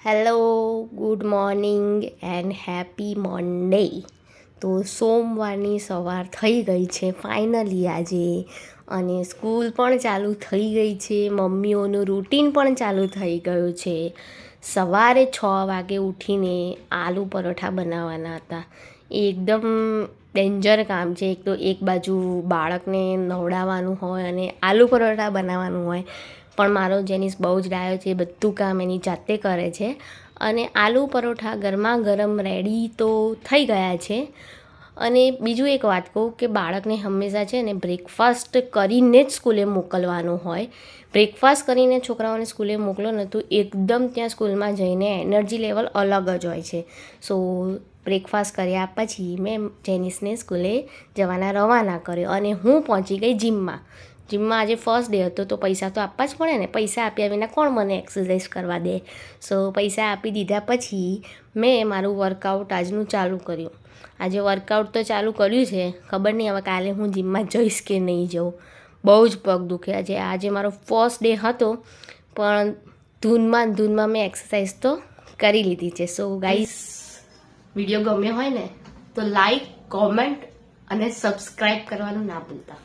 Hello, good morning and happy Monday. તો સોમવારની સવાર થઈ ગઈ છે ફાઇનલી આજે, અને સ્કૂલ પણ ચાલુ થઈ ગઈ છે. મમ્મીઓનું રૂટીન પણ ચાલુ થઈ ગયું છે. સવારે 6 વાગે ઉઠીને આલુ પરોઠા બનાવવાના હતા. એ એકદમ ડેન્જર કામ છે. એક તો એક બાજુ બાળકને નવડાવવાનું હોય અને આલુ પરોઠા બનાવવાનું હોય, પણ મારો જેનિસ બહુ જ ડાયો છે, બધું કામ એની જાતે કરે છે. અને આલુ પરોઠા ગરમા ગરમ રેડી તો થઈ ગયા છે. અને બીજું એક વાત કહું કે બાળકને હંમેશા છે ને બ્રેકફાસ્ટ કરીને જ સ્કૂલે મોકલવાનું હોય. બ્રેકફાસ્ટ કરીને છોકરાઓને સ્કૂલે મોકલો ને તો એકદમ ત્યાં સ્કૂલમાં જઈને એનર્જી લેવલ અલગ જ હોય છે. સો બ્રેકફાસ્ટ કર્યા પછી મેં જેનિસને સ્કૂલે જવાના રવાના કર્યો અને હું પહોંચી ગઈ જીમમાં. આજે ફર્સ્ટ ડે હતો, તો પૈસા તો આપવા જ પડે ને. પૈસા આપ્યા વિના કોણ મને એક્સરસાઇઝ કરવા દે. સો પૈસા આપી દીધા પછી મેં મારું વર્કઆઉટ આજનું ચાલુ કર્યું. આજે વર્કઆઉટ તો ચાલુ કર્યું છે, ખબર નહીં હવે કાલે હું જીમમાં જઈશ કે નહીં જાઉં. બહુ જ પગ દુખ્યા છે. આજે મારો ફર્સ્ટ ડે હતો, પણ ધૂનમાં મેં એક્સરસાઇઝ તો કરી લીધી છે. સો ગાઈસ, વિડીયો ગમ્યો હોય ને તો લાઈક, કોમેન્ટ અને સબસ્ક્રાઈબ કરવાનું ના ભૂલતા.